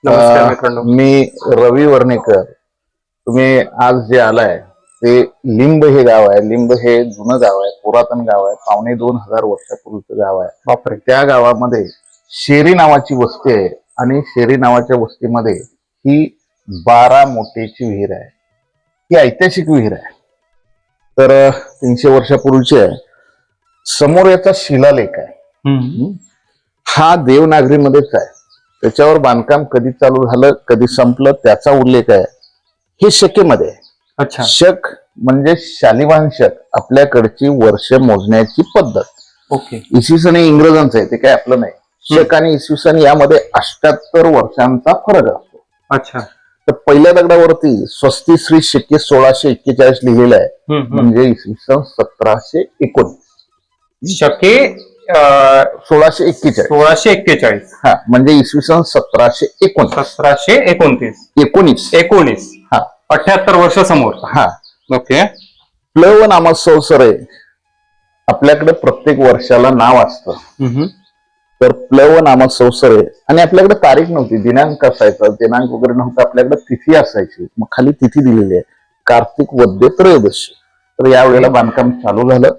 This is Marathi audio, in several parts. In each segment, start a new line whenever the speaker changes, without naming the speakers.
नमस्कार मित्रांनो.
मी रवी वर्णेकर. तुम्ही आज जे आलाय ते लिंब हे गाव आहे. लिंब हे जुनं गाव आहे, पुरातन गाव आहे, 2,500 वर्षापूर्वीचं गाव आहे.
बापरे.
त्या गावामध्ये शेरी नावाची वस्ती आहे आणि शेरी नावाच्या वस्तीमध्ये ही 12 मोठेची विहीर आहे. ही ऐतिहासिक विहीर आहे. तर 300 वर्षापूर्वीची आहे. समोर याचा शिलालेख आहे. हा देवनागरीमध्येच आहे. त्याच्यावर बांधकाम कधी चालू झालं कधी संपलं त्याचा उल्लेख आहे. हे शकेमध्ये आहे.
अच्छा.
शक म्हणजे शालिवाहन शक, आपल्याकडची वर्ष मोजण्याची पद्धत.
ओके.
इसवी सन इंग्रजांचं आहे, ते काय आपलं नाही. शक आणि इसवी सन यामध्ये 78 वर्षांचा फरक असतो.
अच्छा.
तर पहिल्या दगडावरती स्वस्ती श्री शके 1641 लिहिलेलं आहे. म्हणजे इसवी सन 1719.
शके
1641.
1641.
हा, म्हणजे इसवी सन 1719.
1719.
हा,
78 वर्ष समोर.
हा.
ओके.
प्लव नामक संवत्सरे आपल्याकडे प्रत्येक वर्षाला नाव असतं. तर प्लव नामक संवत्सरे आणि आपल्याकडे तारीख नव्हती, दिनांक असायचा. दिनांक वगैरे नव्हता, आपल्याकडे तिथी असायची. मग खाली तिथी दिलेली आहे, कार्तिक वद्य त्रयोदशी. तर यावेळेला बांधकाम चालू झालं.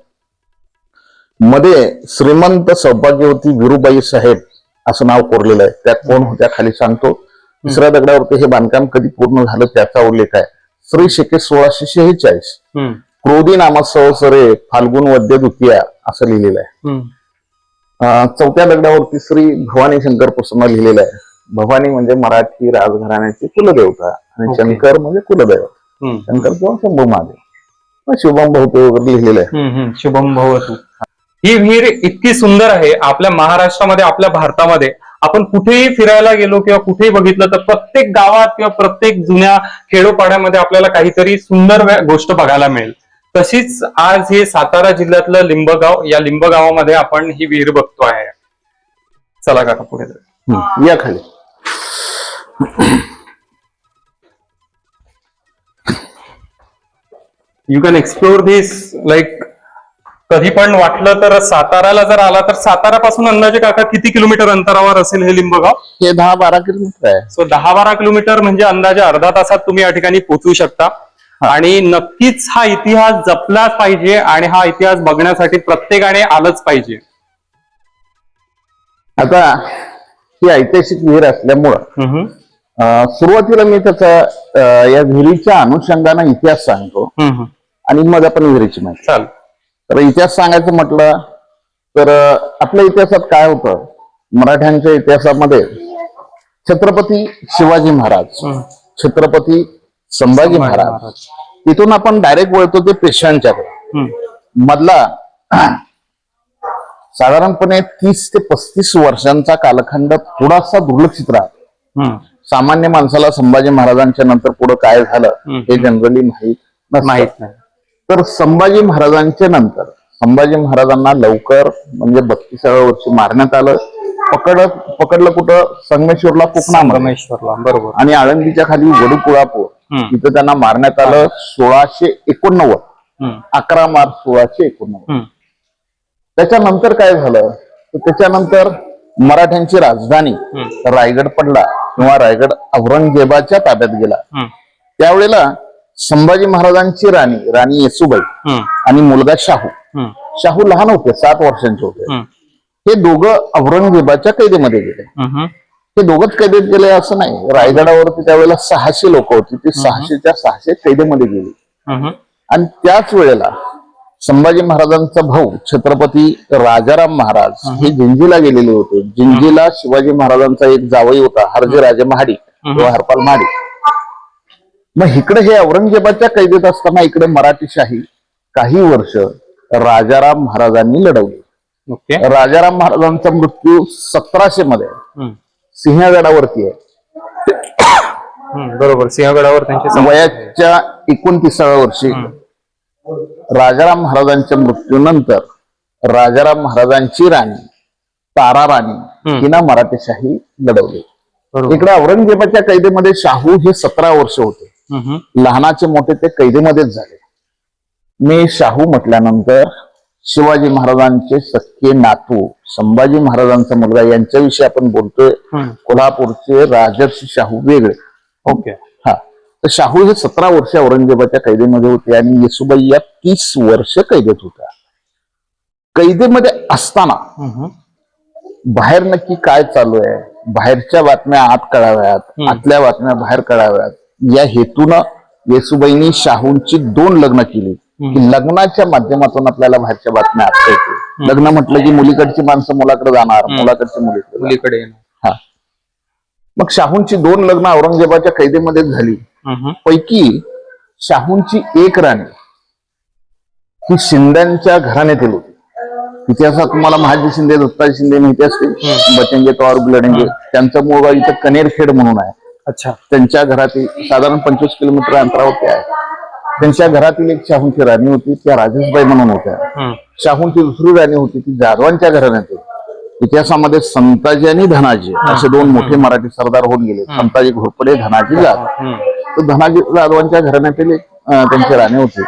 मध्ये श्रीमंत सौभाग्यवती विरुबाई साहेब असं नाव कोरलेलं आहे. त्यात कोण होत्या खाली सांगतो. तिसऱ्या दगडावरती हे बांधकाम कधी पूर्ण झालं त्याचा उल्लेख आहे. श्री शके 1646. क्रोधी नामक संवत्सरे फाल्गुन वद्य द्वितीया असं लिहिलेलं आहे. चौथ्या दगडावरती श्री भवानी शंकर प्रसन्न लिहिलेलं आहे. भवानी म्हणजे मराठी राजघराण्याची कुलदेवता आणि शंकर म्हणजे कुलदैवत. शंकर किंवा शंभू महादेव, शुभम भवते वगैरे लिहिलेलं आहे.
शुभम भवतु. ही विहीर इतकी सुंदर आहे. आपल्या महाराष्ट्रामध्ये, आपल्या भारतामध्ये आपण कुठेही फिरायला गेलो किंवा कुठेही बघितलं तर प्रत्येक गावात किंवा प्रत्येक जुन्या खेडोपाड्यामध्ये आपल्याला काहीतरी सुंदर गोष्ट बघायला मिळेल. तशीच आज हे सातारा जिल्ह्यातलं लिंबगाव, या लिंबगावामध्ये आपण ही विहीर बघतो आहे. चला काका पुढे
या खाली.
You can explore this. Like कधी पण वाटलं तर साताराला जर आला तर सातारापासून अंदाजे काका किती किलोमीटर अंतरावर असेल हे लिंबगाव?
हे 10-12 किलोमीटर आहे.
सो 10-12 किलोमीटर म्हणजे अंदाजे अर्धा तासात तुम्ही या ठिकाणी पोहोचू शकता. आणि नक्कीच हा इतिहास जपलाच पाहिजे आणि हा इतिहास बघण्यासाठी प्रत्येकाने आलंच पाहिजे.
आता ही ऐतिहासिक विहीर असल्यामुळं सुरुवातीला मी त्याचा या विहिरीच्या अनुषंगाने इतिहास सांगतो आणि मग आपण विहिरीची माहिती.
चाल.
तर इतिहास सांगायचं म्हटलं तर आपल्या इतिहासात काय होतं, मराठ्यांच्या इतिहासामध्ये छत्रपती शिवाजी महाराज, छत्रपती संभाजी महाराज, तिथून आपण डायरेक्ट वळतो ते पेशव्यांच्याकडे. मधला साधारणपणे 30 ते 35 वर्षांचा कालखंड थोडासा दुर्लक्षित राहतो. सामान्य माणसाला संभाजी महाराजांच्या नंतर पुढे काय झालं हे जनरली माहित नाही. तर संभाजी महाराजांच्या नंतर संभाजी महाराजांना लवकर म्हणजे 32व्या वर्षी मारण्यात आलं. पकडलं कुठं? संगमेश्वरला, कोकणामध्ये.
बरोबर.
आणि आळंदीच्या खाली वडुकुळापूर तिथं त्यांना मारण्यात आलं 1689. 11 मार्च 1689. त्याच्यानंतर काय झालं तर त्याच्यानंतर मराठ्यांची राजधानी रायगड पडला किंवा रायगड औरंगजेबाच्या ताब्यात गेला. त्यावेळेला संभाजी महाराजांची राणी येसूबाई आणि मुलगा शाहू लहान होते, 7 वर्षांचे होते. हे दोघं औरंगजेबाच्या कैदेमध्ये गेले. हे दोघंच कैदेत गेले असं नाही. रायगडावरती त्यावेळेला 600 लोक होती. ती 600च्या 600 कैदेमध्ये गेली. आणि त्याच वेळेला संभाजी महाराजांचा भाऊ छत्रपती राजाराम महाराज हे जिंजीला गेलेले होते. जिंजीला शिवाजी महाराजांचा एक जावई होता, हरजे राजे महाडी किंवा हरपाल महाडी. मग इकडे हे औरंगजेबाच्या कैदेत असताना इकडे मराठीशाही काही वर्ष राजाराम महाराजांनी लढवली. राजाराम महाराजांचा मृत्यू 1700 मध्ये सिंहगडावरती आहे.
बरोबर. सिंहगडावर त्यांच्या
वयाच्या 29व्या वर्षी राजाराम महाराजांच्या मृत्यूनंतर राजाराम महाराजांची राणी तारा राणी हिनं मराठीशाही लढवली. इकडे औरंगजेबाच्या कैदेमध्ये शाहू हे 17 वर्ष होते. लहानाचे मोठे ते कैदेमध्येच झाले. मी शाहू म्हटल्यानंतर शिवाजी महाराजांचे सख्खे नातू संभाजी महाराजांचा मुलगा यांच्याविषयी आपण बोलतोय. कोल्हापूरचे राजर्षी शाहू वेगळे.
ओके.
हा, तर शाहू हे 17 वर्ष औरंगजेबाच्या कैदेमध्ये होते आणि येसुबाई या 30 वर्ष कैदेत होत्या. कैदेमध्ये असताना बाहेर नक्की काय चालू आहे, बाहेरच्या बातम्या आत कळाव्यात, आतल्या बातम्या बाहेर कळाव्यात, या हेतूनं येसुबाईंनी शाहूंची 2 लग्न केली. की लग्नाच्या माध्यमातून आपल्याला बाहेरच्या बातम्या आत कळते. लग्न म्हटलं की मुलीकडची माणसं मुलाकडे जाणार, मुलाकडची मुलीकडे येणार. हा, मग शाहूंची 2 लग्न औरंगजेबाच्या कैदेमध्ये झाली. पैकी शाहूंची एक राणी ही शिंद्यांच्या घराण्यातील होती. इतिहासात तुम्हाला महाजी शिंदे, दत्ताजी शिंदे माहिती असतील. बचेंगे कौर बिलडेंगे, त्यांचं मूळ गाव इथं कनेरखेड म्हणून आहे.
अच्छा.
त्यांच्या घरातील साधारण 25 किलोमीटर अंतरावरती आहे. त्यांच्या घरातील एक शाहूंची राणी होती, त्या राजेशबाई म्हणून होत्या. शाहूंची दुसरी राणी होती ती जाधवांच्या घराण्यात. इतिहासामध्ये संताजी आणि धनाजी असे 2 मोठे मराठी सरदार होऊन गेले. संताजी घोरपडे, धनाजी जाधव. तर धनाजी जाधवांच्या घराण्यातील एक त्यांची राणी होती,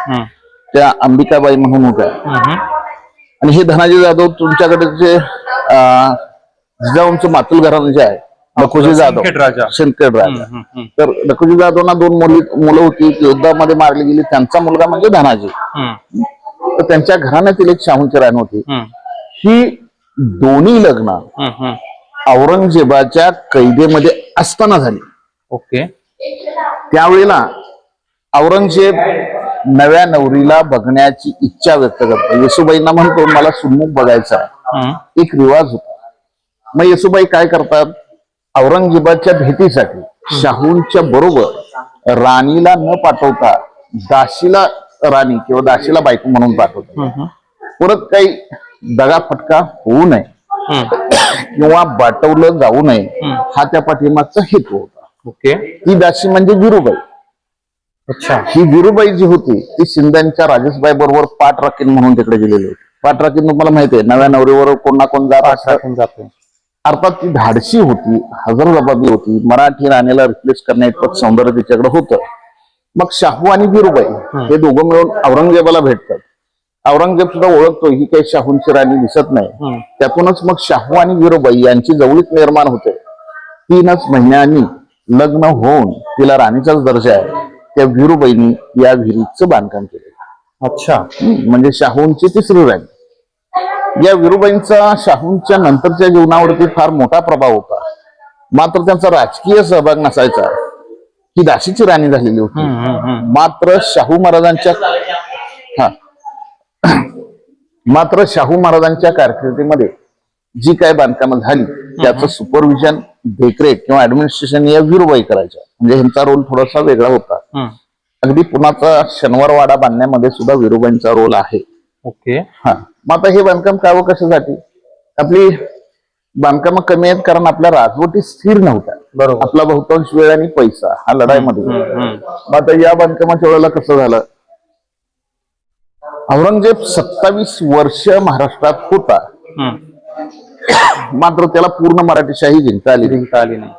त्या अंबिकाबाई म्हणून होत्या. आणि हे धनाजी जाधव तुमच्याकडे जे जिजाऊंचं मातुल घराणं जे आहे, लखुजी जाधव, शेणखेड राजा. तर लखुजी जाधवना 2 मुलं होती, युद्धामध्ये मारली गेली. त्यांचा मुलगा म्हणजे धनाजी. तर त्यांच्या घराण्यातील एक शाहूंची राणी होती. ही दोन्ही लग्न औरंगजेबाच्या कैदेमध्ये असताना झाली.
ओके.
त्यावेळेला औरंगजेब नव्या नवरीला बघण्याची इच्छा व्यक्त करतो. येसुबाईंना म्हणतो मला सुन्मुख बघायचा आहे. एक रिवाज होता. मग येसुबाई काय करतात, औरंगजेबाच्या भेटीसाठी शाहूंच्या बरोबर राणीला न पाठवता दाशीला राणी किंवा दाशीला बायको म्हणून पाठवतात. परत काही दगाफटका होऊ नये किंवा बाटवलं जाऊ नये हा त्या पाठीमागचा हेतू होता.
ओके.
ती दासी म्हणजे वीरूबाई.
अच्छा.
ही वीरूबाई जी होती ती शिंद्यांच्या राजेशबाई बरोबर पाठराखीण म्हणून तिकडे गेलेली होती. पाठराखीण तुम्हाला माहिती आहे, नव्या नवरीवर कोण ना कोण जाते. अर्थात ती धाडशी होती, हजरजबाबी होती. मराठी राणीला रिप्लेस करण्याइतपत सौंदर्य तिच्याकडे होतं. मग शाहू आणि वीरूबाई हे दोघं मिळून औरंगजेबाला भेटतात. औरंगजेब सुद्धा ओळखतो ही काही शाहूंची राणी दिसत नाही. त्यातूनच मग शाहू आणि वीरूबाई यांची जवळीक निर्माण होते. 3च महिन्यांनी लग्न होऊन तिला राणीचाच दर्जा आहे. त्या वीरूबाईंनी या विहिरीचं बांधकाम केलं.
अच्छा.
म्हणजे शाहूंची 3री राणी. या वीरूबाईंचा शाहूंच्या नंतरच्या जीवनावरती फार मोठा प्रभाव होता. मात्र त्यांचा राजकीय सहभाग नसायचा. ही दाशीची राणी झालेली होती. मात्र शाहू महाराजांच्या कारकिर्दीमध्ये जी काय बांधकामं झाली त्याचं सुपरविजन, देखरेख किंवा ऍडमिनिस्ट्रेशन या वीरूबाई करायच्या. म्हणजे ह्यांचा रोल थोडासा वेगळा होता. अगदी पुण्याचा शनिवारवाडा बांधण्यामध्ये सुद्धा वीरूबाईंचा रोल आहे.
ओके.
हा, मग आता हे बांधकाम करावं कशासाठी? आपली बांधकामं कमी आहेत कारण आपल्या राजवटी स्थिर नव्हत्या.
बरोबर.
आपला बहुतांश वेळ आणि पैसा हा लढाईमध्ये. मग आता या बांधकामाच्या वेळेला कसं झालं, औरंगजेब 27 वर्ष महाराष्ट्रात होता. मात्र त्याला पूर्ण मराठीशाही जिंकता आली नाही.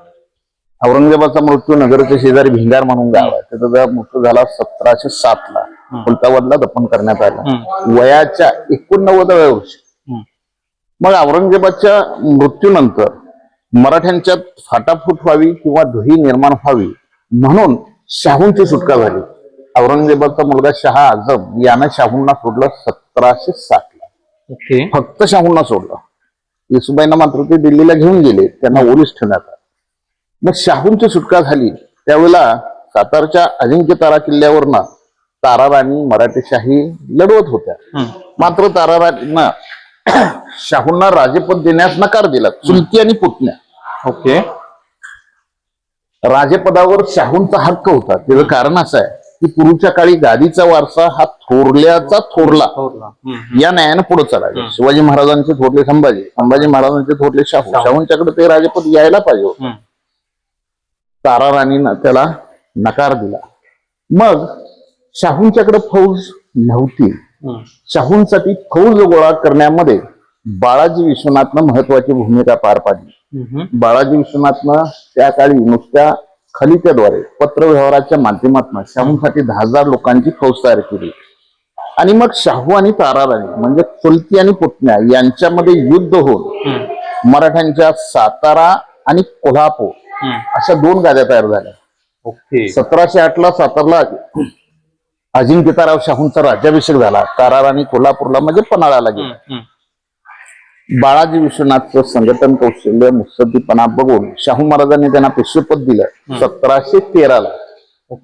औरंगजेबाचा मृत्यू नगरच्या शेजारी भिंगार म्हणून गाव आहे, त्याचा मृत्यू झाला 1707 ला. खुलताबादला दफन करण्यात आलं वयाच्या 89व्या वर्षी. मग औरंगजेबाच्या मृत्यूनंतर मराठ्यांच्यात फाटाफूट व्हावी किंवा दुही निर्माण व्हावी म्हणून शाहूंची सुटका झाली. औरंगजेबाचा मुलगा शाह आझम यानं शाहूंना सोडलं 1707 ला.
ओके.
फक्त शाहूंना सोडलं. येसुबाईंना मात्र ते दिल्लीला घेऊन गेले, त्यांना ओलीस ठेवण्यात आलं. मग शाहूंची सुटका झाली त्यावेळेला सातारच्या अजिंक्य तारा किल्ल्यावरनं ताराराणी मराठीशाही लढवत होत्या. मात्र ताराराणींना शाहूंना राजेपद देण्यास नकार दिला. चुलती आणि पुतण्या.
ओके.
राजेपदावर शाहूंचा हक्क होता. त्याचं कारण असं आहे की पूर्वीच्या काळी गादीचा वारसा हा थोरल्याचा थोरला या न्यायानं पुढे चालायचा. शिवाजी महाराजांचे थोरले संभाजी, संभाजी महाराजांचे थोरले शाहू, शाहूंच्याकडे ते राजेपद यायला पाहिजे होतं. ताराराणीनं त्याला नकार दिला. मग शाहूंच्याकडे फौज नव्हती. शाहूंसाठी फौज गोळा करण्यामध्ये बाळाजी विश्वनाथनं महत्वाची भूमिका पार पाडली. बाळाजी विश्वनाथनं त्या काळी नुसत्या खलित्याद्वारे पत्रव्यवहाराच्या माध्यमातून शाहूंसाठी 10,000 लोकांची फौज तयार केली. आणि मग शाहू आणि ताराराणी म्हणजे चुलती आणि पुतण्या यांच्यामध्ये युद्ध होऊन मराठ्यांच्या सातारा आणि कोल्हापूर अशा 2 गाद्या तयार झाल्या.
ओके.
1708 सातारला अजिंक्यताराव शाहूंचा राज्याभिषेक झाला. ताराराणी कोल्हापूरला म्हणजे पन्हाळ्याला गेला. बाळाजी विश्वनाथचं संघटन कौशल्य मुत्सद्दीपणा बघून शाहू महाराजांनी त्यांना पेशवेपद दिलं 1713ला.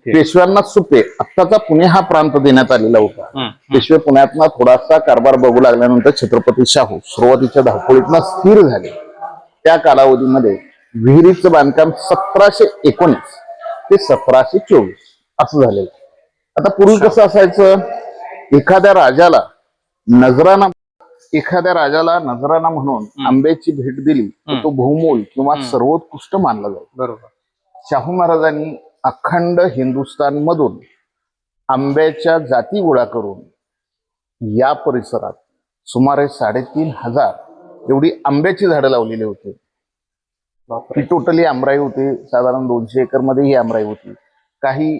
पेशव्यांना सुपे आत्ताचा पुणे हा प्रांत देण्यात आलेला होता. पेशवे पुण्यातनं थोडासा कारभार बघू लागल्यानंतर छत्रपती शाहू सुरुवातीच्या धावपळीतनं स्थिर झाले. त्या कालावधीमध्ये विहिरीचं बांधकाम 1719 ते 1724 असं झालेलं. आता पूर्वी कसं असायचं, एखाद्या राजाला नजराना म्हणून आंब्याची भेट दिली तर तो बहुमोल किंवा सर्वोत्कृष्ट मानला जाईल.
बरोबर.
शाहू महाराजांनी अखंड हिंदुस्थान मधून आंब्याच्या जाती गोळा करून या परिसरात सुमारे 3500 एवढी आंब्याची झाडं लावलेली होती. ही टोटली आमराई होती. साधारण 200 एकर मध्ये ही आमराई होती. काही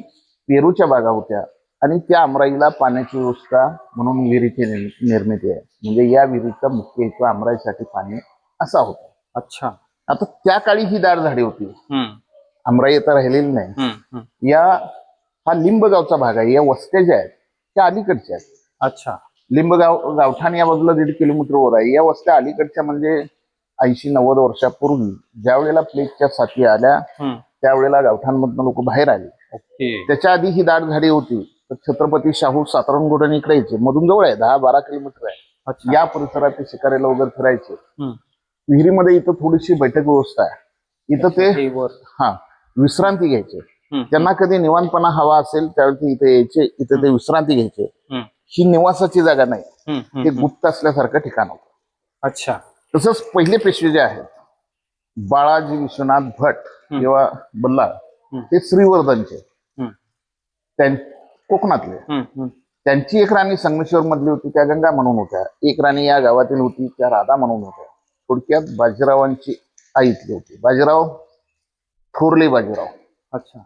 पेरूच्या बागा होत्या आणि त्या आमराईला पाण्याची व्यवस्था म्हणून विहिरीची निर्मिती आहे. म्हणजे या विहिरीचा मुख्य हेतू आमराईसाठी पाणी असा होता.
अच्छा.
आता त्या काळी ही दाट झाडी होती. आमराई आता राहिलेली नाही. हा लिंबगावचा भाग आहे. या वस्त्या ज्या आहेत त्या अलीकडच्या आहेत.
अच्छा.
लिंबगाव गावठाण या बाजूला 1.5 किलोमीटरवर आहे. या वस्त्या अलीकडच्या म्हणजे 80-90 वर्षापूर्वी ज्या वेळेला प्लेगच्या साथी आल्या त्यावेळेला गावठाणमधून लोक बाहेर आले. त्याच्या आधी ही दाट झाडी होती. तर छत्रपती शाहू सातारणगोडण इकडे यायचे. मधून जवळ आहे, 10-12 किलोमीटर आहे. या परिसरात ते शिकारीला वगैरे फिरायचे. विहिरीमध्ये इथं थोडीशी बैठक व्यवस्था आहे. इथं ते विश्रांती घ्यायचे. त्यांना कधी निवांतपणा हवा असेल त्यावेळी ते इथे यायचे. इथे ते विश्रांती घ्यायचे. ही निवासाची जागा नाही, हे गुप्त असल्यासारखं ठिकाण होतं. अच्छा. तसंच पहिले पेशवे जे आहेत बाळाजी विश्वनाथ भट किंवा बल्लाळ ते श्रीवर्धनचे कोकणातले. त्यांची एक राणी संगमेश्वर मधली होती, त्या गंगा म्हणून होत्या. एक राणी या गावातील होती, त्या राधा म्हणून होत्या. थोडक्यात बाजीरावांची आईतली होती. बाजीराव थोरले बाजीराव. अच्छा.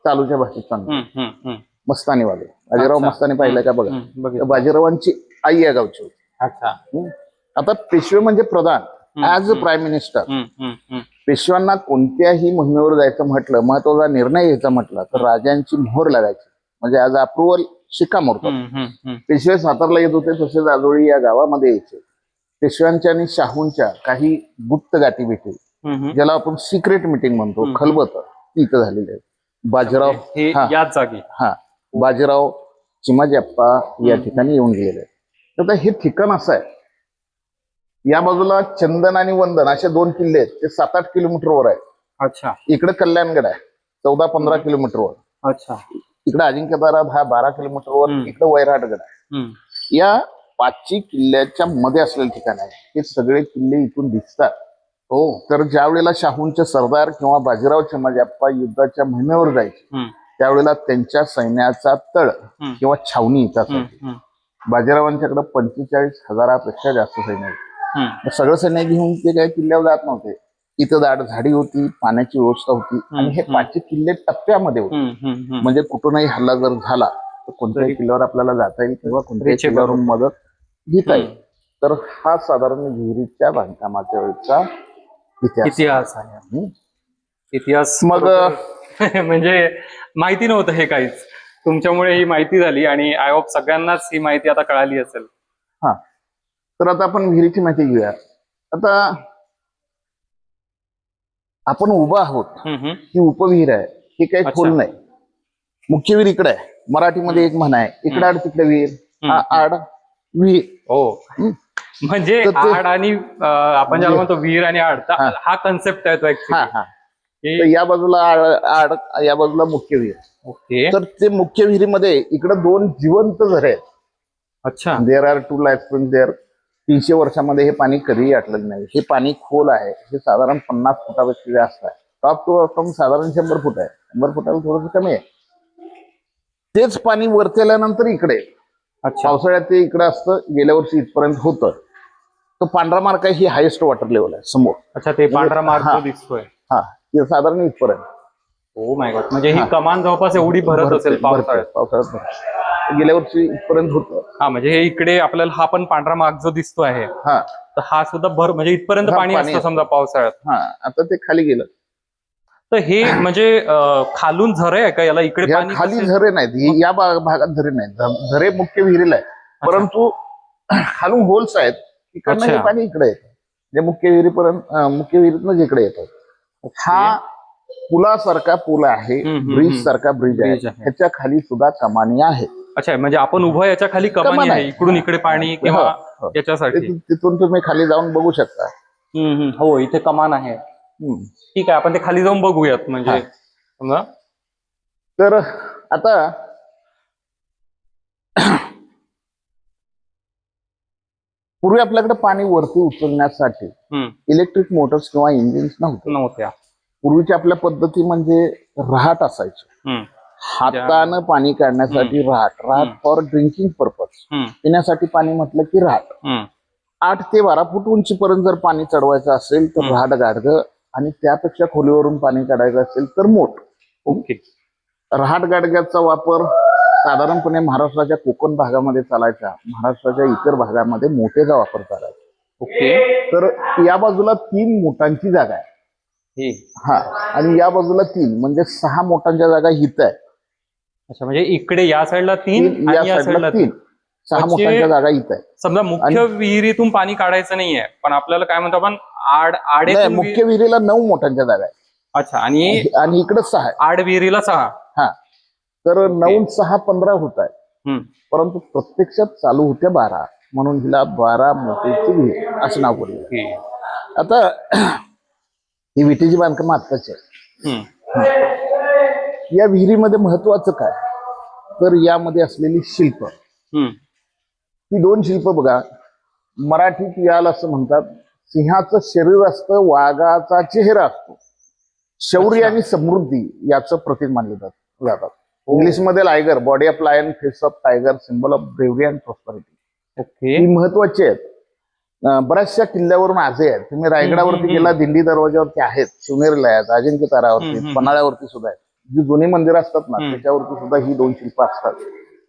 चालूच्या भाषेत सांगतो मस्तानीवाले बाजीराव. मस्तानी पाहिलं का बघा. बाजीरावांची आई या गावची होती. अच्छा. आता पेशवे म्हणजे प्रधान, ऍज अ प्राईम मिनिस्टर. पेशव्यांना कोणत्याही मोहिमेवर जायचं म्हटलं, महत्वाचा निर्णय घ्यायचा म्हटलं तर राजांची मोहर लागायची. म्हणजे आज अप्रुव्हल शिक्कामोर्तब. पेशवे सातारला येत होते, तसेच आजोळी या गावामध्ये यायचे. पेशव्यांच्या आणि शाहूंच्या काही गुप्त गाठी भेटी ज्याला आपण सिक्रेट मिटिंग म्हणतो, खलबत, इथं झालेली आहे. बाजीराव याच जागी. बाजीराव चिमाजी अप्पा या ठिकाणी येऊन गेलेले आहेत. आता हे ठिकाण असं आहे, या बाजूला चंदन आणि वंदन असे 2 किल्ले आहेत. ते 7-8 किलोमीटरवर आहेत. अच्छा. इकडे कल्याणगड आहे 14-15 किलोमीटरवर. अच्छा. इकडे अजिंक्यतारा 10-12 किलोमीटरवर. इकडे वैराटगड आहे. या 5 किल्ल्याच्या मध्ये असलेले ठिकाण आहे. हे सगळे किल्ले इथून दिसतात. हो. तर ज्या वेळेला शाहूंचे सरदार किंवा बाजीराव चिमाजी अप्पा युद्धाच्या मोहिमेवर जायचे त्यावेळेला त्यांच्या सैन्याचा तळ किंवा छावणी इथं असायची. बाजीरावांच्याकडे 45,000पेक्षा जास्त सैन्य होते. सगळं सैन्य घेऊन ते काही किल्ल्यावर जात नव्हते. इथं दाट झाडी होती, पाण्याची व्यवस्था होती आणि हे 5 किल्ले टप्प्यामध्ये होते. म्हणजे कुठूनही हल्ला जर झाला तर कोणत्याही किल्ल्यावर आपल्याला जाता येईल किंवा कोणत्याही किल्ल्यावरून मदत घेता येईल. तर हा साधारण विहिरीच्या बांधकामाच्या वेळेचा इतिहास आहे.
इतिहास मग म्हणजे माहिती नव्हतं हे काहीच. तुमच्यामुळे ही माहिती झाली आणि आय होप सगळ्यांनाच ही माहिती आता कळाली असेल.
हा. तर आता आपण विहिरीची माहिती घेऊया. आता आपण उभा आहोत, ही उपविहीर आहे. ही काही खोल नाही. मुख्य विहीर इकडे आहे. मराठीमध्ये एक म्हण आहे, इकडे आड तिकडे विहीर, आड विहीर. हो.
म्हणजे आड आणि आपण ज्याला म्हणतो विहीर आणि आड, हा कन्सेप्ट आहे तो ऍक्च्युअली.
या बाजूला आड, या बाजूला मुख्य विहीर. ओके. तर ते मुख्य विहिरीमध्ये इकडे 2 जिवंत झरे आहेत. अच्छा. देर आर 2 लाईफ स्प्रिंग देर. 300 वर्षामध्ये हे पाणी कधीही आटलं नाही. हे पाणी खोल आहे. हे साधारण 50 फुटापेक्षा जास्त आहे. टॉप टू बॉटम साधारण 100 फूट आहे. 100 फुटाला थोडंसं कमी आहे. तेच पाणी वरती आल्यानंतर इकडे पावसाळ्यात ते इकडे असतं. गेल्या वर्षी इथपर्यंत होतं. तो पांढरा मार्क आहे, ही हायेस्ट वॉटर लेवल आहे समोर. अच्छा. ते पांढरा मार्क दिसतोय. हा. ते साधारण इथपर्यंत.
Oh my God. म्हणजे ही कमान जवळपास एवढी भरत असेल पावसाळ्यात.
गेल्या वर्षी इथपर्यंत होतं.
हा, म्हणजे हे इकडे आपल्याला हा पण पांढरा मार्ग जो दिसतो आहे,
हा,
तर हा सुद्धा म्हणजे इथपर्यंत
हा,
पाणी
पाणी
असतं
असतं.
समजा पावसाळ्यात.
हा, आता ते खाली गेलं.
तर हे म्हणजे खालून झरे आहे का याला, इकडे
या
पाणी
खाली
कसे-
झरे नाहीत, या भागात झरे नाहीत. झरे मुख्य विहिरीला आहे, परंतु खालून होल्स आहेत, इकडनं हे
अच्छा.
पाणी इकडे येतं. जे मुख्य विहिरीपर्यंत मुख्य विहिरीतनं जिकडे येतं. हा पुलासारखा पूल आहे, ब्रिज सारखा ब्रिज आहे,
ब्रिज आहे.
ह्याच्या खाली सुद्धा कमानी आहे.
अच्छा, म्हणजे आपण उभं याच्या खाली कमानी आहे, इकडून इकडे पाणी किंवा
हो.
याच्यासाठी.
तिथून तुम्ही खाली जाऊन बघू शकता.
हो, इथे कमान आहे. ठीक आहे, आपण ते खाली जाऊन बघूयात. म्हणजे समजा
तर आता पूर्वी आपल्याकडे पाणी वरती उचलण्यासाठी इलेक्ट्रिक मोटर्स किंवा इंजिन्स
नव्हत्या.
पूर्वीच्या आपल्या पद्धती म्हणजे रहाट असायचे, हातानं पाणी काढण्यासाठी रहाट फॉर ड्रिंकिंग पर्पज, पिण्यासाठी पाणी म्हटलं की रहाट. 8 ते 12 फूट उंचीपर्यंत जर पाणी चढवायचं असेल तर रहाट गाडगं, आणि त्यापेक्षा खोलीवरून पाणी काढायचं असेल तर मोठ.
ओके.
रहाट गाडग्याचा वापर साधारणपणे महाराष्ट्राच्या कोकण भागामध्ये चालायचा, महाराष्ट्राच्या इतर भागामध्ये मोठेचा वापर चालायचा.
ओके.
तर या बाजूला 3 मोटांची जागा आहे. हा, आणि या बाजूला 3 म्हणजे 6 मोटांच्या जागा हित आहे.
अच्छा, म्हणजे इकडे या साईडला 3
या
आणि या साईडला 3.
6 मोटांच्या जागा हित आहे.
समजा मुख्य विहिरीतून पाणी काढायचं नाहीये, पण आपल्याला काय म्हणतो आपण आडे
मुख्य विहिरीला 9 मोटांच्या जागा आहे.
अच्छा, आणि
इकडे 6 आहे.
आड विहिरीला 6.
हा, तर 9 6 15 होत आहे, परंतु प्रत्यक्षात चालू होत्या 12, म्हणून हिला 12 मोठीची विहीर असं नाव पडलं. आता ही विटेची बांधकाम आत्ताची आहे. या विहिरीमध्ये महत्वाचं काय, तर यामध्ये असलेली शिल्प, ही 2 शिल्प बघा. मराठीत याला असं म्हणतात, सिंहाचं शरीर असतं, वाघाचा चेहरा असतो. शौर्य आणि समृद्धी याचं प्रतीक मानले जातात. इंग्लिशमध्ये liger, body of lion, face of tiger, symbol of bravery and prosperity.
Okay.
ही महत्वाची आहेत. बऱ्याचशा किल्ल्यावरून आजे आहेत. तुम्ही रायगडावरती गेला, दिंडी दरवाजावरती आहेत, शिवनेरीला आहेत, अजिंक्य तारावरती, पन्हाळ्यावरती सुद्धा आहेत. जी जुनी मंदिरं असतात ना, त्याच्यावरती सुद्धा ही 2 शिल्प असतात.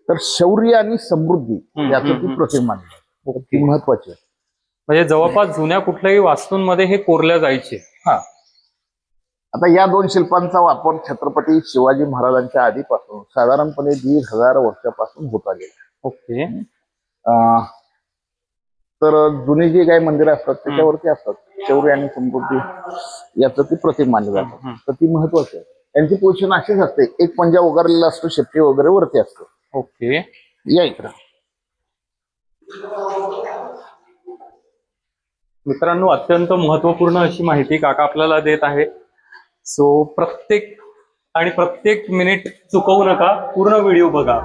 तर शौर्य आणि समृद्धी याचं ती प्रतीक मानली जातात. ती महत्वाची आहे.
म्हणजे जवळपास जुन्या कुठल्याही वास्तूंमध्ये हे कोरल्या जायचे.
हा, आता या 2 शिल्पांचा वापर छत्रपती शिवाजी महाराजांच्या आधीपासून साधारणपणे 1500 वर्षापासून होत आलेला.
ओके.
तर जुनी जी काही मंदिरं असतात त्याच्यावरती असतात शौर्य आणि समृद्धी याचं ती प्रतीक मानलं जातं. तर ती महत्वाची आहे. त्यांची पोझिशन अशीच असते, एक पंजा उगारलेला असतो, शेपटी वगैरे वरती असतो.
ओके.
या इकडं.
मित्रांनो, अत्यंत महत्वपूर्ण अशी माहिती काका आपल्याला देत आहे. सो प्रत्येक मिनिट चुकवू नका, पूर्ण व्हिडिओ बघा.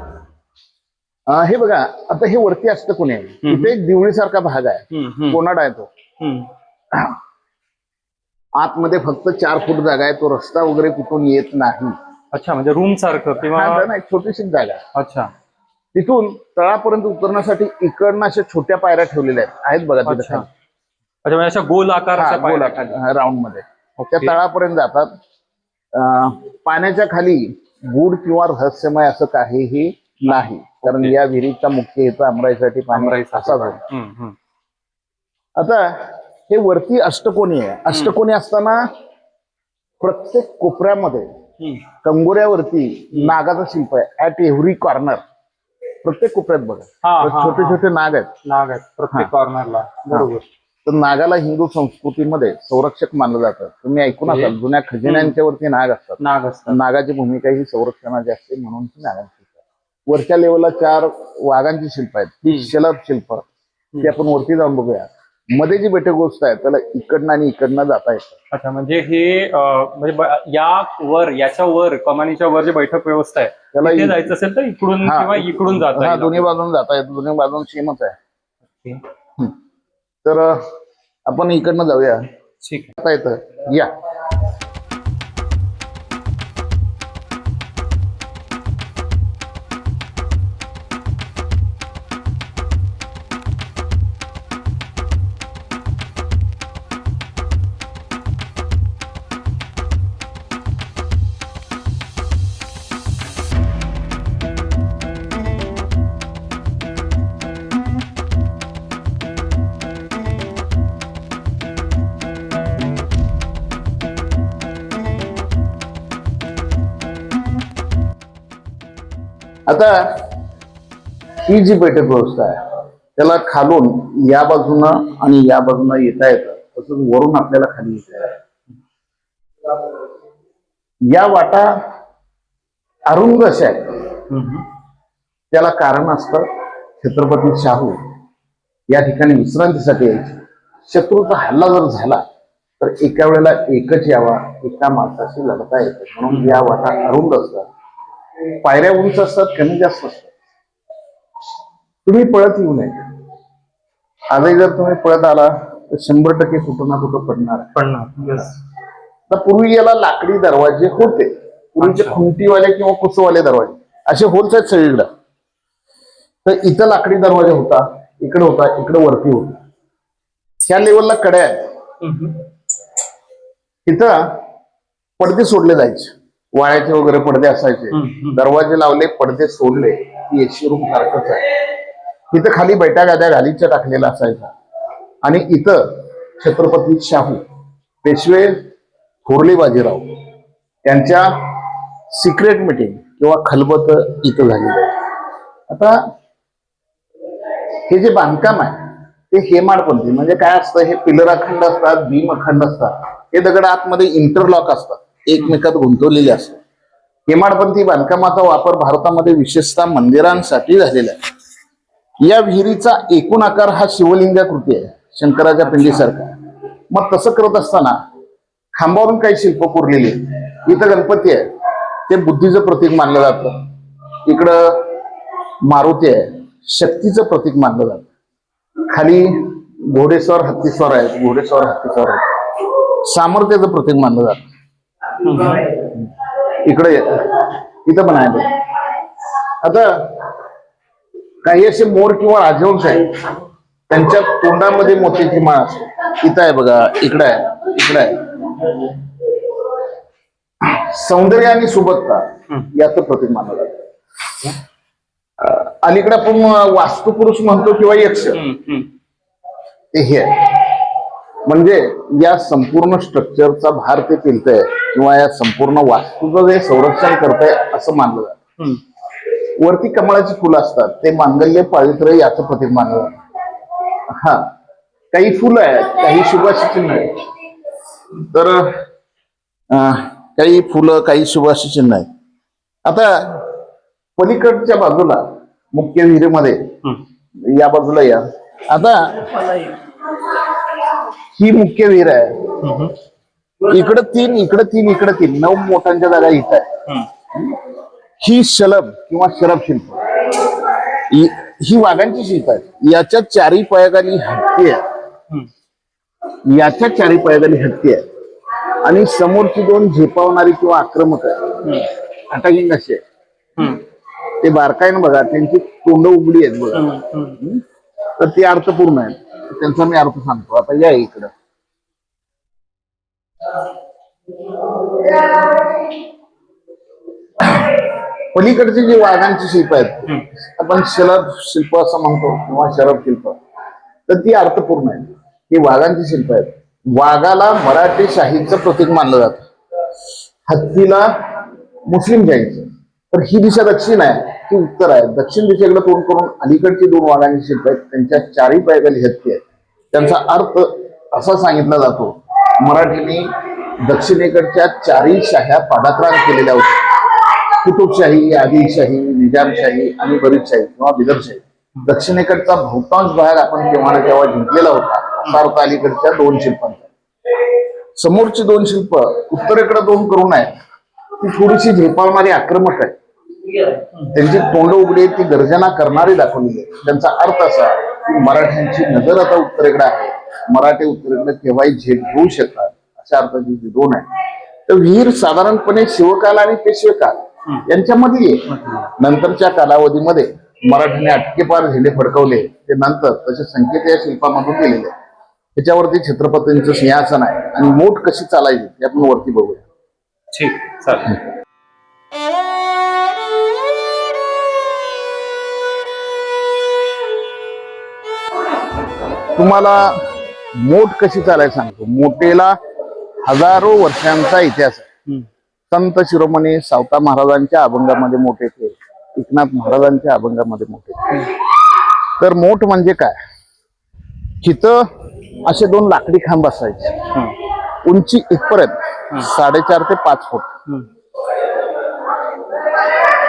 हे बघा, आता हे वरती अष्टकोनी आहे, इथे एक दिवळीसारखा भाग आहे, कोनाडा आहे तो. आतमध्ये फक्त 4 फूट जागा आहे, तो रस्ता वगैरे कुठून येत नाही.
अच्छा, म्हणजे रूम सारखं किंवा
छोटीशी जागा.
अच्छा.
तिथून तळापर्यंत उतरण्यासाठी इकडनं अशा छोट्या पायऱ्या ठेवलेल्या आहेत बघा तिथे खाली.
अच्छा, म्हणजे अशा गोल आकाराच्या
गोल राऊंड मध्ये त्या तळापर्यंत जातात. पाण्याच्या खाली गूढ किंवा रहस्यमय असं काहीही नाही, कारण या विहिरीचा मुख्य हेतू आमराईसाठी पाणी असाच आहे. आता हे वरती अष्टकोनी आहे. अष्टकोनी असताना प्रत्येक कोपऱ्यामध्ये कंगोऱ्यावरती नागाचं शिल्प आहे. ऍट एव्हरी कॉर्नर, प्रत्येक कोपऱ्यात बघा छोटे छोटे नाग आहेत
प्रत्येक कॉर्नरला. बरोबर.
तर नागाला हिंदू संस्कृतीमध्ये संरक्षक मानलं जातं. तुम्ही ऐकून असाल, जुन्या खजिन्यांच्या वरती नाग असतात. नागाची भूमिका ही संरक्षणाची असते, म्हणून ती नागांची शिल्प. वरच्या लेवलला 4 वाघांची शिल्प आहेत, ती शलभ शिल्प, ती आपण वरती जाऊन बघूया. मध्ये जी बैठक गोष्ट आहे त्याला इकडनं आणि इकडनं जाता येतं.
अच्छा, म्हणजे हे म्हणजे याच्या वर कमानीच्या वर जे बैठक व्यवस्था आहे त्याला जायचं असेल तर इकडून किंवा इकडून जाता येईल.
दोन्ही बाजून जाता येतं, दोन्ही बाजून सेमच आहे. तर आपण इकडनं जाऊया.
ठीक आहे,
जाता येतं. या. आता ही जी बैठक व्यवस्था आहे त्याला खालून या बाजूनं आणि या बाजूनं येता येतं, तसंच वरून आपल्याला खाली येता येतं. या वाटा अरुंद अशा आहेत. त्याला कारण असतं छत्रपती शाहू या ठिकाणी विश्रांतीसाठी यायचे. शत्रूचा हल्ला जर झाला तर एका वेळेला एकच यावा, एका माणसाशी लढता येतं, म्हणून या वाटा अरुंद असतात. पायऱ्या उंच असतात, कमी जास्त असतात. तुम्ही पळत येऊ नये. आजही जर तुम्ही पळत आला तर 100% कुठं ना कुठं पडणार. तर पूर्वी याला लाकडी दरवाजे होते. पूर्वीचे खुंटीवाले किंवा कुसवाले दरवाजे असे होल्स आहेत सगळीकडे. तर इथं लाकडी दरवाजा होता, इकडे होता, इकडे वरती होता. ह्या लेवलला कड्या आहेत. तिथं पडदे सोडले जायचे, वाळ्याचे वगैरे पडदे असायचे. दरवाजे लावले, पडदे सोडले की एसी रूम सारखंच आहे. इथं खाली बैठा गाद्या गालीच्या टाकलेला असायचा. आणि इथं छत्रपती शाहू, पेशवे थोरले बाजीराव यांच्या सिक्रेट मीटिंग किंवा खलबत इथं झाली. आता हे जे बांधकाम आहे ते हेमाडपंथी, म्हणजे काय असतं, हे पिलर अखंड असतात, बीम अखंड असतात. हे दगड आतमध्ये इंटरलॉक असतात, एकमेकात गुंतवलेले असतात. हेमाडपंथी बांधकामाचा वापर भारतामध्ये विशेषतः मंदिरांसाठी झालेला आहे. या विहिरीचा एकूण आकार हा शिवलिंगाकृती आहे, शंकराच्या पिंडीसारखा. मग तसं करत असताना खांबावरून काही शिल्प कोरलेली. इथं गणपती आहे, ते बुद्धीचं प्रतीक मानलं जातं. इकडं मारुती आहे, शक्तीचं प्रतीक मानलं जातं. खाली घोडेस्वार हत्तीस्वार आहेत, घोडेस्वार हत्तीस्वार आहेत, सामर्थ्याचं प्रतीक मानलं जातं. इकडे इथं पण आहे. आता काही असे मोर किंवा राजहंस आहेत, त्यांच्या तोंडामध्ये मोत्याची माळ असते. इथं आहे बघा, इकडे आहे, इकडे आहे. सौंदर्य आणि सुबत्ता याचं प्रतीक मानलं जातं. अलीकडे आपण वास्तुपुरुष म्हणतो किंवा यक्ष, ते हे आहे. म्हणजे या संपूर्ण स्ट्रक्चरचा भार ते पेलतंय किंवा या संपूर्ण वास्तूचं जे संरक्षण करतंय असं मानलं जातं. वरती कमळाची फुलं असतात, ते मांगल्य पावित्र्य याचं प्रतीक मानलं जातं. हा, काही फुलं आहेत, काही शुभाशी चिन्ह आहेत. तर काही फुलं, काही शुभाशी चिन्ह आहेत. आता पलीकडच्या बाजूला मुख्य विहिरीमध्ये, या बाजूला या. आता ही मुख्य विहीर आहे. इकडं 3, इकडं 3, इकडं 3, 9 मोठांच्या जागा इथं आहे. ही शलभ किंवा शरभ शिल्प, ही वाघांची शिल्प आहे. याच्या चारी पायाखाली हत्ती आहे, याच्या चारी पायाखाली हत्ती आहे. आणि समोरची 2 झेपावणारी किंवा आक्रमक आहे, अटॅकिंग अशी आहे. ते बारकाईनं बघा, त्यांची तोंड उघडी आहेत बघा. तर ते अर्थपूर्ण आहेत, त्यांचा मी अर्थ सांगतो. आता या इकडं. पलीकडची जी वाघांची शिल्प आहेत, आपण शलभ शिल्प असं म्हणतो किंवा शरभ शिल्प, तर ती अर्थपूर्ण आहेत. ही वाघांची शिल्प आहेत. वाघाला मराठी शाहीचं प्रतीक मानलं जातं, हत्तीला मुस्लिम शाहीचं. तर ही दिशा दक्षिण आहे, ती उत्तर आहे. दक्षिण दिशेकडे तोंड करून अलीकडची 2 वाघांची शिल्प आहेत, त्यांच्या चारी पायाखाली हत्ती आहेत. त्यांचा अर्थ असा सांगितला जातो, मराठीने दक्षिणेकडच्या 4 शाह्या पादाक्रांत केलेल्या होत्या. कुतुबशाही, आदिलशाही, निजामशाही आणि बरीदशाही किंवा बिदरशाही. दक्षिणेकडचा बहुतांश भाग आपण केव्हा ना केव्हा जिंकलेला होता, असा अर्थ अलीकडच्या 2 शिल्पांचा. समोरची 2 शिल्प उत्तरेकडे 2 करून आहेत, ती थोडीशी झेपावणारी आक्रमक आहे. त्यांची तोंड उघडी, ती गर्जना करणारी दाखवलेली आहे. त्यांचा अर्थ असा की मराठ्यांची नजर आता उत्तरेकडे आहे, मराठी उत्तरेकडे केव्हाही झेप घेऊ शकतात, अशा अर्थाची जी 2 आहे. तर विहीर साधारणपणे शिवकाल आणि पेशवेकाल यांच्यामध्ये नंतरच्या कालावधीमध्ये मराठ्याने अटकेपार झेंडे फडकवले, ते नंतर तसे संकेत या शिल्पामधून गेलेले. त्याच्यावरती छत्रपतींचं सिंहासन आहे आणि मोठ कशी चालायची ते आपण वरती बघूया.
ठीक, चालेल.
तुम्हाला मोठ कशी चालायला सांगतो. मोठेला हजारो वर्षांचा इतिहास आहे. संत शिरोमणी सावता महाराजांच्या अभंगामध्ये मोठे ते एकनाथ महाराजांच्या अभंगामध्ये मोठे. तर मोठ म्हणजे काय, तिथं असे 2 लाकडी खांब असायचे, उंची इथपर्यंत 4.5 ते 5 फूट.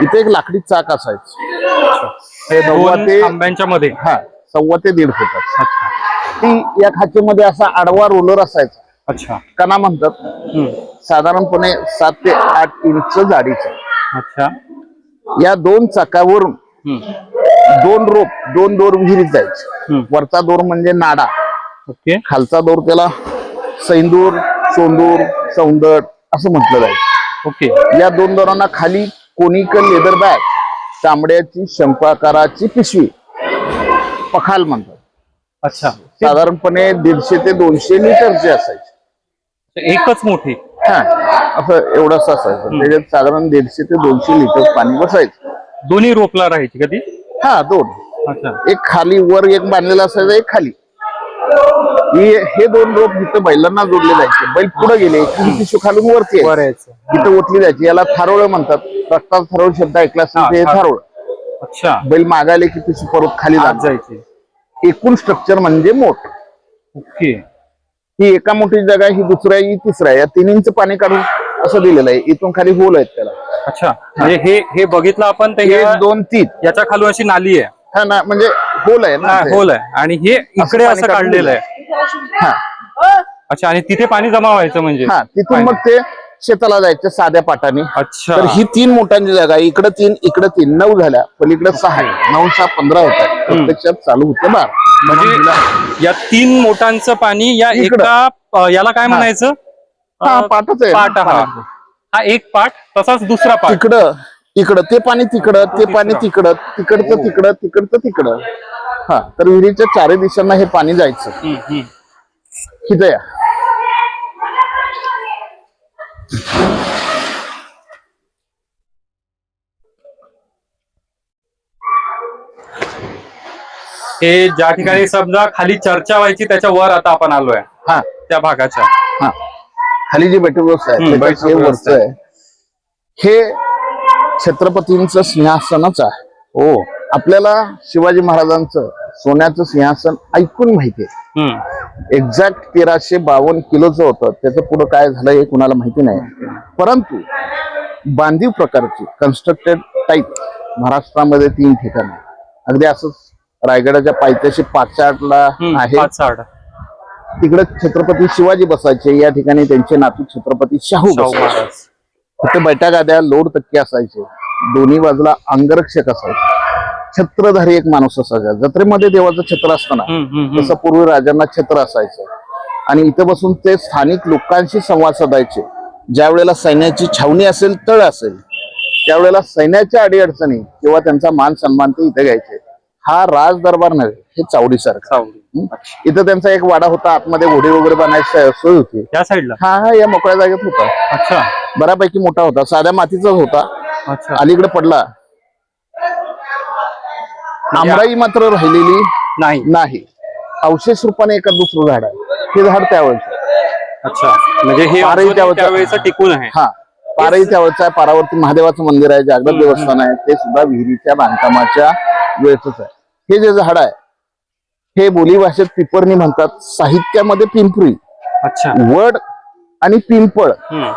इथे एक लाकडी चाक असायचं,
खांब्यांच्या मध्ये.
हा, 1.25 ते 1.5 फुटाचं. ती या खाचेमध्ये असा आडवा रोलर असायचा.
अच्छा.
कणा म्हणतात. साधारणपणे 7 ते 8 इंच जाडीचा.
अच्छा.
या 2 चाकावरून 2 रोप, 2 दोर विहिरीत जायचे. वरचा दोर म्हणजे नाडा,
ओके.
खालचा दोर त्याला सैंदूर, सोंदूर, सौंदट असं म्हटलं जायचं.
ओके.
या 2 दोरांना खाली कोनिकल लेदर बॅग, चामड्याची शंकू पिशवी, पखाल म्हणतात.
अच्छा.
साधारणपणे 150 ते 200 लिटरचे असायचे.
एकच मोठी.
हा, असं एवढंच असायचं. त्याच्यात साधारण 150 ते 200 लिटर पाणी बसायचं.
दोन्ही रोपला राहायची कधी?
हा, 2.
अच्छा.
एक खाली वर एक बांधलेला असायचा, एक खाली. हे 2 रोप इथं बैलांना जोडले जायचे. बैल पुढे गेले की पिशू खालून वरती इथं ओतली जायची. याला थारोळ म्हणतात. रक्तात थारोळ शब्द ऐकला असेल, ते थारोळ.
अच्छा.
बैल मागायले की पिशू परत खाली जायचे. एकूण स्ट्रक्चर म्हणजे मोठ.
ओके.
ही एका मोठी जागा, ही दुसऱ्या, ही तिसऱ्या, या 3 इंच पाणी काढून असं दिलेलं आहे. इथून खाली होल आहेत त्याला.
अच्छा. म्हणजे हे बघितलं आपण,
1 2 3
याच्या खालून अशी नाली आहे.
हा ना, म्हणजे होल आहे ना,
होल आहे. आणि हे इकडे असं काढलेलं आहे.
हा.
अच्छा. आणि तिथे पाणी जमा व्हायचं म्हणजे?
हा, तिथून मग ते शेताला जायचं साध्या पाटाने.
अच्छा.
तर ही 3 मोठांची जागा, इकडे 3, इकडे 3, 9 झाल्या. पलीकडे 6, 9 6 15 होतात. प्रत्यक्षात चालू होते 12.
म्हणजे या 3 मोठांचं पाणी या एका याला काय म्हणायचं?
हा, पाटच आहे.
पाट. हा एक पाट, तसाच दुसरा पाट.
इकडं ते पाणी, तिकडं ते पाणी, तिकडं तिकडचं तिकडं, तिकडचं तिकडं. हा, तर विहिरीच्या 4 दिशांना हे पाणी जायचं. इथं या.
हे ज्या ठिकाणी समजा खाली चर्चा व्हायची त्याच्या वर आता आपण आलोय.
हा,
त्या भागाच्या.
हा, खाली जी बैठक व्यवस्था आहे, हे वरचं आहे. हे छत्रपतींचं सिंहासनच आहे.
हो.
आपल्याला शिवाजी महाराजांचं सोन्याचं सिंहासन ऐकून माहितीये. एक्झॅक्ट 1352 किलोचं होतं. त्याचं पुढं काय झालं हे कुणाला माहिती नाही. परंतु बांधीव प्रकारची कन्स्ट्रक्टेड टाईप महाराष्ट्रामध्ये 3 ठिकाणी. अगदी असंच रायगडाच्या पायथ्याशी 5-8ला आहे.
5-8.
तिकडे छत्रपती शिवाजी बसायचे. या ठिकाणी त्यांचे नातू छत्रपती शाहू बसायचे. तिथे बैठा गाद्या, लोड तक्के असायचे. दोन्ही बाजूला अंगरक्षक असायचे. छत्रधारी एक माणूस असायचा. जत्रेमध्ये देवाचं छत्र असताना तसं पूर्वी राजांना छत्र असायचं. आणि इथं बसून ते स्थानिक लोकांशी संवाद साधायचे. ज्या वेळेला सैन्याची छावणी असेल, तळ असेल, त्यावेळेला सैन्याच्या अडीअडचणी किंवा त्यांचा मान सन्मान ते इथे घ्यायचे. हा राज दरबार नव्हे, हे चावडीसारखं. इथं त्यांचा एक वाडा होता. आतमध्ये घोडे वगैरे बनायची सोय होती.
त्या साईडला?
हा, या मोकळ्या जागेत होता.
अच्छा.
बऱ्यापैकी मोठा होता. साध्या मातीचाच होता.
अच्छा.
अलीकडे पडला. आमराई मात्र राहिलेली नाही. अवशेष रूपाने एका दुसरं झाड आहे. हे झाड त्यावेळेचं.
अच्छा. म्हणजे हे त्यावेळेचं टिकून आहे.
हा, पारही त्यावेळचं आहे. पारावरती महादेवाचं मंदिर आहे, जागृत देवस्थान आहे. ते सुद्धा विहिरीच्या बांधकामाच्या वेळेच आहे. हे जे झाड आहे हे बोली भाषेत पिंपरणी म्हणतात. साहित्यामध्ये पिंपरी.
अच्छा.
वड आणि पिंपळ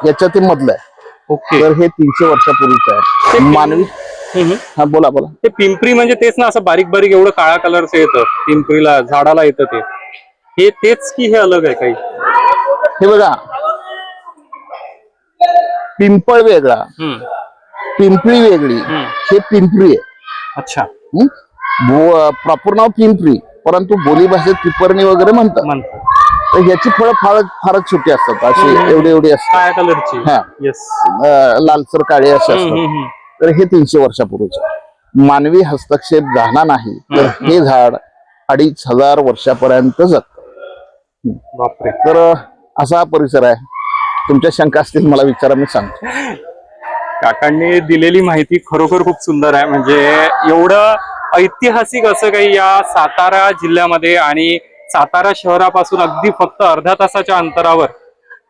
याच्या ते मधलं आहे.
ओके.
तर हे 300 वर्षापूर्वीच आहे. मानवी. हा, बोला.
ते पिंपरी म्हणजे तेच ना, असं बारीक बारीक एवढं काळा कलरचं येतं पिंपरीला, झाडाला येतं ते. हे तेच की हे अलग आहे काही?
हे बघा, पिंपळ वेगळा, पिंपरी वेगळी. हे पिंपरी आहे.
अच्छा.
प्रॉपर नाव पिंपरी, परंतु बोली भाषेत पिंपरणी वगैरे म्हणतात. तर याची फळं फारच छोटी असतात. अशी एवढी असतात.
काळ्या कलरची.
हा, लालसर काळे असे असतात. तर हे 300 वर्षापूर्वीचे. मानवी हस्तक्षेप झाला नाही तर हे झाड 2500 वर्षापर्यंत जगत.
बापरे.
तर असा हा परिसर आहे. तुमच्या शंका असतील मला विचारा, मी सांगतो.
काकांनी दिलेली माहिती खरोखर खूप सुंदर आहे. म्हणजे एवढं ऐतिहासिक असं काही या सातारा जिल्ह्यामध्ये आणि सातारा शहरापासून अगदी फक्त अर्ध्या तासाच्या अंतरावर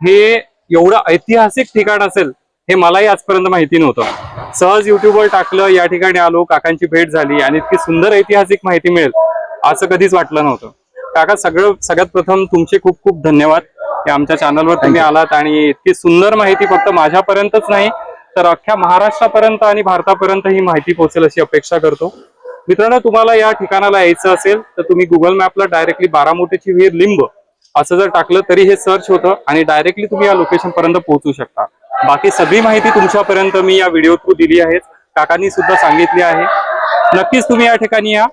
हे एवढं ऐतिहासिक ठिकाण असेल हे मलाही आजपर्यंत माहिती नव्हतं. सहज युट्यूबवर टाकलं, या ठिकाणी आलो, काकांची भेट झाली आणि इतकी सुंदर ऐतिहासिक माहिती मिळेल असं कधीच वाटलं नव्हतं. काका सगळ्यात प्रथम तुमचे खूप खूप धन्यवाद की आमच्या चॅनलवर तुम्ही आलात आणि इतकी सुंदर माहिती फक्त माझ्यापर्यंतच नाही तर अख्ख्या महाराष्ट्रापर्यंत आणि भारतापर्यंत ही माहिती पोहोचेल अशी अपेक्षा करतो. मित्रांनो, तुम्हाला या ठिकाणाला यायचं असेल तर तुम्ही गुगल मॅपला डायरेक्टली बारामतीची विहीर लिंब असं जर टाकलं तरी हे सर्च होतं आणि डायरेक्टली तुम्ही या लोकेशन पर्यंत पोहोचू शकता. बाकी सगळी माहिती तुमच्यापर्यंत मी या व्हिडिओ थ्रू दिली आहे, काकांनी सुद्धा सांगितली आहे. नक्कीच तुम्ही या ठिकाणी या.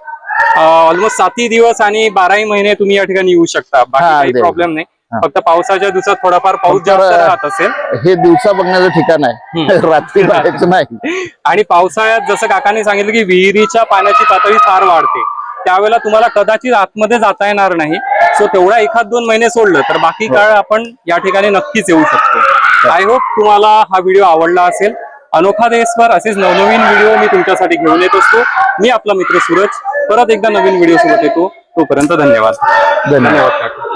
ऑलमोस्ट 7 दिवस आणि 12 महिने तुम्ही या ठिकाणी येऊ शकता. बाकी काही प्रॉब्लेम नाही. फक्त पावसाच्या दिवसात थोडाफार पाऊस जास्त राहत असेल.
हे दिवसा बघण्याचं ठिकाण आहे, रात्री जायचं नाही.
आणि पावसाळ्यात जसं काकांनी सांगितलं की विहिरीच्या पाण्याची पातळी फार वाढते, त्यावेळेला तुम्हाला कदाचित आतमध्ये जाता येणार नाही. सो तेवढा 1-2 महिने सोडलं तर बाकी काळ आपण या ठिकाणी नक्कीच येऊ शकतो. आय होप तुम्हाला हा व्हिडिओ आवडला असेल. अनोखा देशवर असेच नवनवीन व्हिडिओ मी तुमच्यासाठी घेऊन येत असतो. मी आपला मित्र सूरज परत एकदा नवीन व्हिडिओ सोबत येतो. तोपर्यंत धन्यवाद.
धन्यवाद.